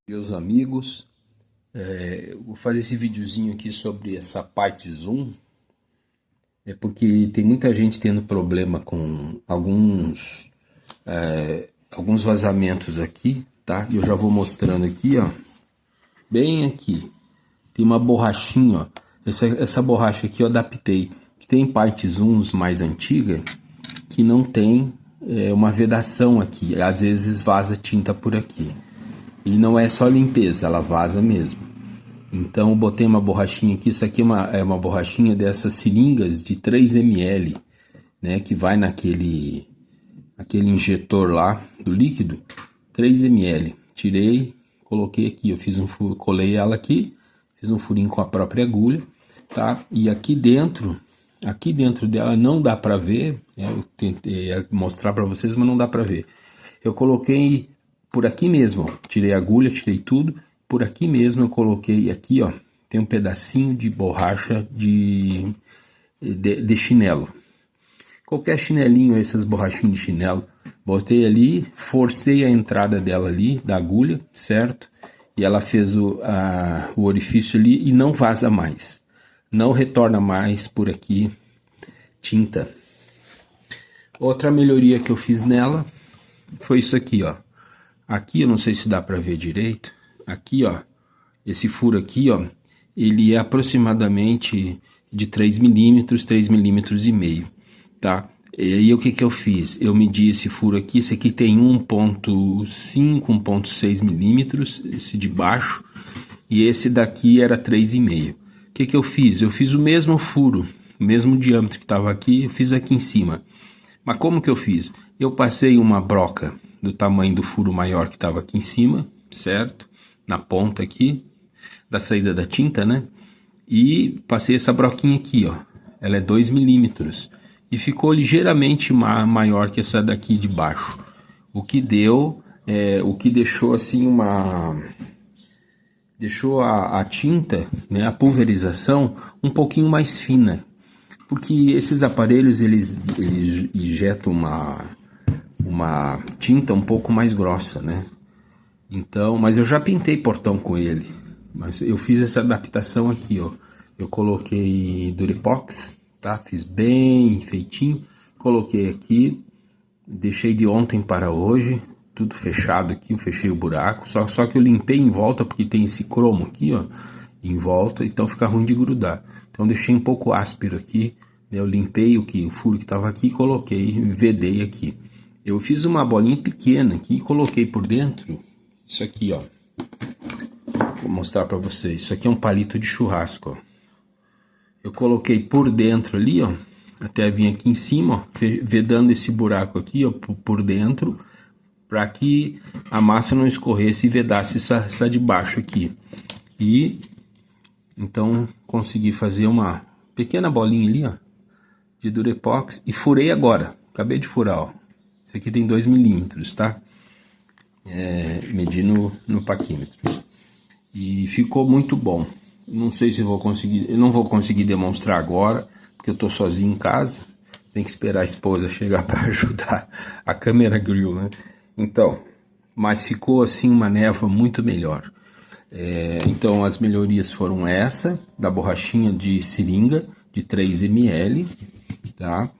Meus amigos, eu vou fazer esse videozinho aqui sobre essa parte zoom, porque tem muita gente tendo problema com alguns vazamentos aqui, tá? E eu já vou mostrando aqui, ó, bem aqui, tem uma borrachinha, ó, essa borracha aqui eu adaptei, que tem partes zooms mais antigas que não tem uma vedação aqui, às vezes vaza tinta por aqui. E não é só limpeza, ela vaza mesmo. Então eu botei uma borrachinha aqui, isso aqui é uma borrachinha dessas seringas de 3 ml, né, que vai aquele injetor lá do líquido, 3 ml. Tirei, coloquei aqui, eu fiz um furo, colei ela aqui, fiz um furinho com a própria agulha, tá? E aqui dentro dela não dá para ver, né? Eu tentei mostrar para vocês, mas não dá para ver. Eu coloquei por aqui mesmo, ó, tirei a agulha, tirei tudo. Por aqui mesmo eu coloquei aqui, ó, tem um pedacinho de borracha de chinelo. Qualquer chinelinho, essas borrachinhas de chinelo, botei ali, forcei a entrada dela ali, da agulha, certo? E ela fez o orifício ali e não vaza mais. Não retorna mais por aqui tinta. Outra melhoria que eu fiz nela foi isso aqui, ó. Aqui, eu não sei se dá para ver direito. Aqui, ó, esse furo aqui, ó, ele é aproximadamente de 3 milímetros, 3 milímetros e meio, tá? E aí o que que eu fiz? Eu medi esse furo aqui, esse aqui tem 1.5, 1.6 milímetros, esse de baixo, e esse daqui era 3,5. O que que eu fiz? Eu fiz o mesmo furo, o mesmo diâmetro que estava aqui, eu fiz aqui em cima. Mas como que eu fiz? Eu passei uma broca do tamanho do furo maior que estava aqui em cima, certo? Na ponta aqui, da saída da tinta, né? E passei essa broquinha aqui, ó. Ela é 2 milímetros. E ficou ligeiramente maior que essa daqui de baixo. O que deixou assim deixou a tinta, né, a pulverização, um pouquinho mais fina. Porque esses aparelhos, eles injetam uma tinta um pouco mais grossa, né? Então, mas eu já pintei portão com ele. Mas eu fiz essa adaptação aqui, ó. Eu coloquei Durepox, tá? Fiz bem feitinho. Coloquei aqui. Deixei de ontem para hoje. Tudo fechado aqui, eu fechei o buraco. Só que eu limpei em volta, porque tem esse cromo aqui, ó. Em volta, então fica ruim de grudar. Então deixei um pouco áspero aqui. Eu limpei o furo que estava aqui, coloquei, vedei aqui. Eu fiz uma bolinha pequena aqui e coloquei por dentro. Isso aqui, ó. Vou mostrar para vocês. Isso aqui é um palito de churrasco, ó. Eu coloquei por dentro ali, ó. Até vir aqui em cima, ó. Vedando esse buraco aqui, ó. Por dentro. Para que a massa não escorresse e vedasse essa de baixo aqui. E então consegui fazer uma pequena bolinha ali, ó. De Durepox. E furei agora. Acabei de furar, ó. Esse aqui tem 2 milímetros, tá? Medi no paquímetro. E ficou muito bom. Não sei se vou conseguir, eu não vou conseguir demonstrar agora, porque eu tô sozinho em casa. Tem que esperar a esposa chegar para ajudar a câmera grill, né? Então, mas ficou assim uma névoa muito melhor. Então as melhorias foram essa, da borrachinha de seringa de 3 ml, tá?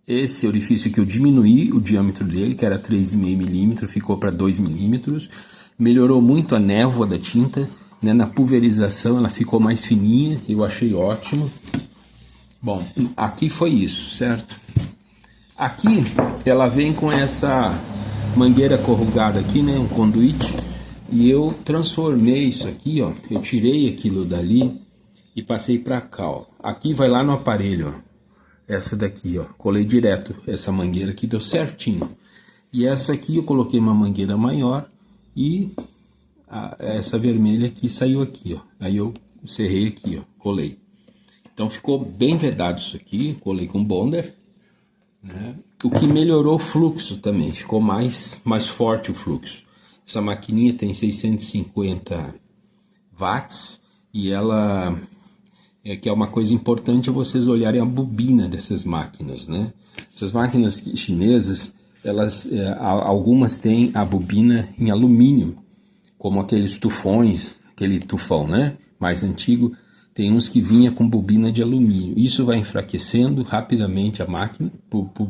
Esse orifício aqui eu diminuí o diâmetro dele, que era 3,5 milímetros, ficou para 2 milímetros. Melhorou muito a névoa da tinta, né? Na pulverização ela ficou mais fininha, eu achei ótimo. Bom, aqui foi isso, certo? Aqui ela vem com essa mangueira corrugada aqui, né? Um conduíte. E eu transformei isso aqui, ó. Eu tirei aquilo dali e passei para cá, ó. Aqui vai lá no aparelho, ó. Essa daqui, ó, colei direto essa mangueira aqui, deu certinho. E essa aqui eu coloquei uma mangueira maior e essa vermelha aqui saiu aqui, ó. Aí eu serrei aqui, ó, colei. Então ficou bem vedado isso aqui, colei com bonder, né? O que melhorou o fluxo também, ficou mais forte o fluxo. Essa maquininha tem 650 watts e ela... que é uma coisa importante vocês olharem a bobina dessas máquinas, né? Essas máquinas chinesas, algumas têm a bobina em alumínio, como aqueles tufões, aquele tufão, né, mais antigo. Tem uns que vinha com bobina de alumínio. Isso vai enfraquecendo rapidamente a máquina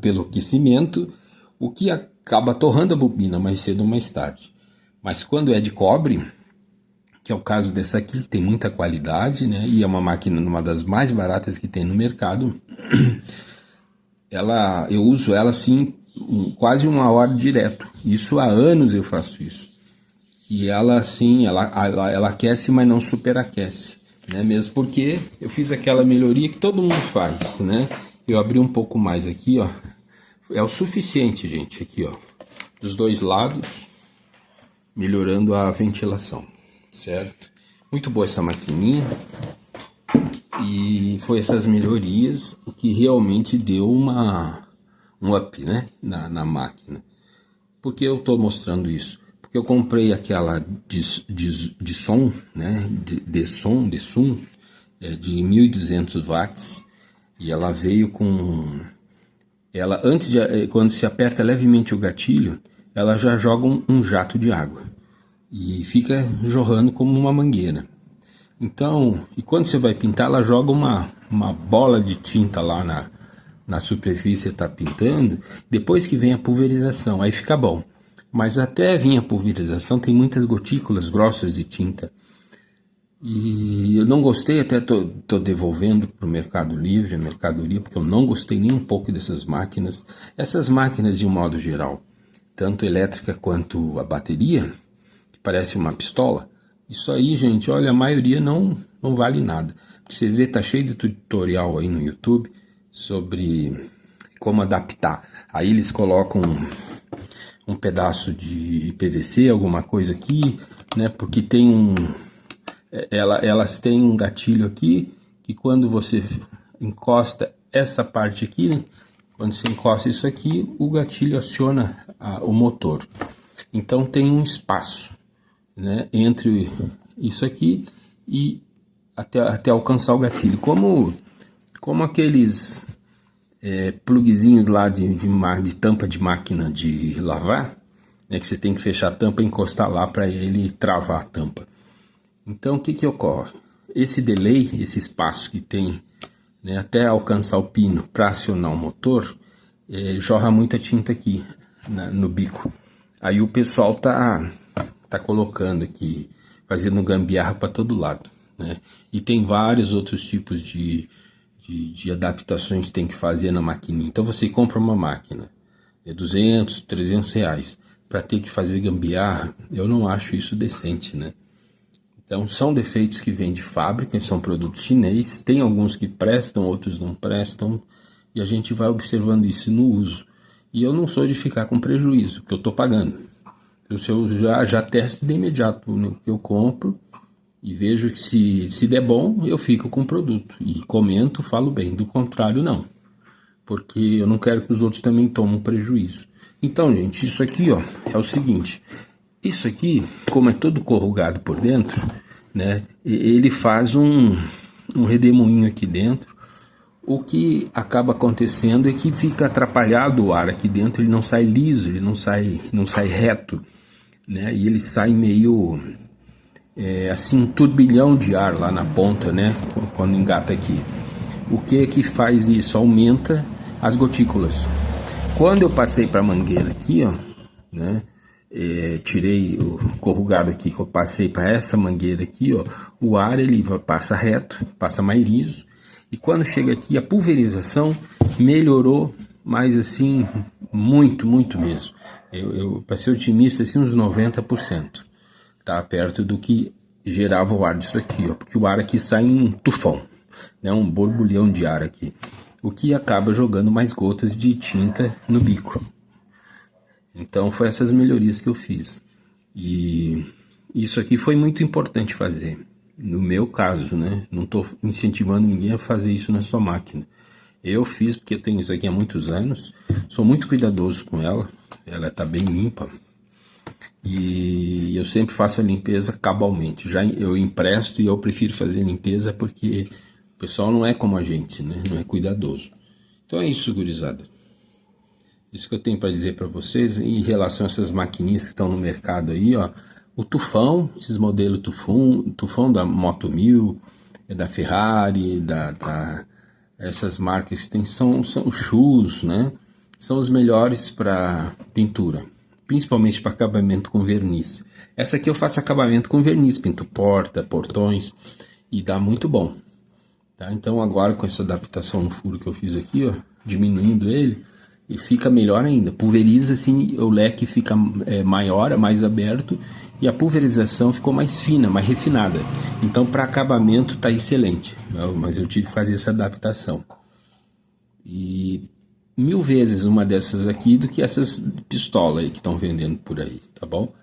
pelo aquecimento, o que acaba torrando a bobina mais cedo ou mais tarde. Mas quando é de cobre, que é o caso dessa aqui, que tem muita qualidade, né, e é uma máquina uma das mais baratas que tem no mercado, eu uso ela assim quase 1 hora direto. Isso há anos eu faço isso. E ela assim, ela aquece, mas não superaquece, né? Mesmo porque eu fiz aquela melhoria que todo mundo faz, né? Eu abri um pouco mais aqui, ó. É o suficiente, gente, aqui, ó, dos dois lados, melhorando a ventilação, certo? Muito boa essa maquininha. E foi essas melhorias o que realmente deu um up, né, na máquina. Por que eu estou mostrando isso? Porque eu comprei aquela de som, né, de som, de 1200 watts, e ela veio com... quando se aperta levemente o gatilho, ela já joga um jato de água, e fica jorrando como uma mangueira. Então, e quando você vai pintar, ela joga uma bola de tinta lá na superfície que está pintando, depois que vem a pulverização, aí fica bom. Mas até vir a pulverização tem muitas gotículas grossas de tinta. E eu não gostei, até tô devolvendo para o Mercado Livre, a mercadoria, porque eu não gostei nem um pouco dessas máquinas. Essas máquinas, de um modo geral, tanto elétrica quanto a bateria, que parece uma pistola, isso aí, gente, olha, a maioria não vale nada. Você vê, tá cheio de tutorial aí no YouTube sobre como adaptar. Aí eles colocam um pedaço de PVC, alguma coisa aqui, né? Porque tem elas têm um gatilho aqui, que quando você encosta essa parte aqui, né? Quando você encosta isso aqui, o gatilho aciona o motor. Então tem um espaço, né, entre isso aqui e até alcançar o gatilho. Como aqueles plugzinhos lá de tampa de máquina de lavar, né, que você tem que fechar a tampa e encostar lá para ele travar a tampa. Então o que ocorre? Esse delay, esse espaço que tem, né, até alcançar o pino para acionar o motor, jorra muita tinta aqui no bico. Aí o pessoal tá colocando aqui, fazendo gambiarra para todo lado, né? E tem vários outros tipos de adaptações que tem que fazer na maquininha. Então você compra uma máquina, 200, 300 reais, para ter que fazer gambiarra, eu não acho isso decente, né? Então são defeitos que vêm de fábrica, são produtos chineses, tem alguns que prestam, outros não prestam, e a gente vai observando isso no uso. E eu não sou de ficar com prejuízo, porque eu estou pagando. Eu já testo de imediato no que eu compro e vejo que se der bom, eu fico com o produto. E comento, falo bem. Do contrário, não. Porque eu não quero que os outros também tomem prejuízo. Então, gente, isso aqui, ó, é o seguinte. Isso aqui, como é todo corrugado por dentro, né, ele faz um redemoinho aqui dentro. O que acaba acontecendo é que fica atrapalhado o ar aqui dentro, ele não sai liso, ele não sai reto, né? E ele sai meio assim, um turbilhão de ar lá na ponta, né? Quando engata aqui. O que faz isso? Aumenta as gotículas. Quando eu passei para a mangueira aqui, ó, né? Tirei o corrugado aqui, que eu passei para essa mangueira aqui, ó, o ar ele passa reto, passa mais liso. E quando chega aqui, a pulverização melhorou, mas assim, muito, muito mesmo. Eu passei otimista, assim, uns 90%. Tá perto do que gerava o ar disso aqui, ó. Porque o ar aqui sai um tufão, né? Um borbulhão de ar aqui. O que acaba jogando mais gotas de tinta no bico. Então, foi essas melhorias que eu fiz. E isso aqui foi muito importante fazer. No meu caso, né? Não estou incentivando ninguém a fazer isso na sua máquina. Eu fiz porque eu tenho isso aqui há muitos anos. Sou muito cuidadoso com ela. Ela está bem limpa. E eu sempre faço a limpeza cabalmente. Já eu empresto e eu prefiro fazer limpeza porque o pessoal não é como a gente, né? Não é cuidadoso. Então é isso, gurizada. Isso que eu tenho para dizer para vocês em relação a essas maquininhas que estão no mercado aí, ó. O Tufão, esses modelos Tufão da Moto 1000, da Ferrari, essas marcas que tem, são churros, né? São os melhores para pintura, principalmente para acabamento com verniz. Essa aqui eu faço acabamento com verniz, pinto porta, portões e dá muito bom. Tá? Então agora com essa adaptação no furo que eu fiz aqui, ó, diminuindo ele, e fica melhor ainda. Pulveriza assim, o leque fica maior, mais aberto, e a pulverização ficou mais fina, mais refinada. Então para acabamento tá excelente, mas eu tive que fazer essa adaptação. E 1000 vezes uma dessas aqui do que essas pistolas aí que estão vendendo por aí, tá bom?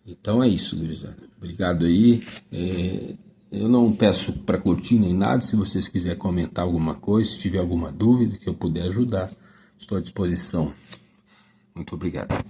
Então é isso, gurizada. Obrigado aí. Eu não peço para curtir nem nada. Se vocês quiserem comentar alguma coisa, se tiver alguma dúvida que eu puder ajudar, estou à disposição. Muito obrigado.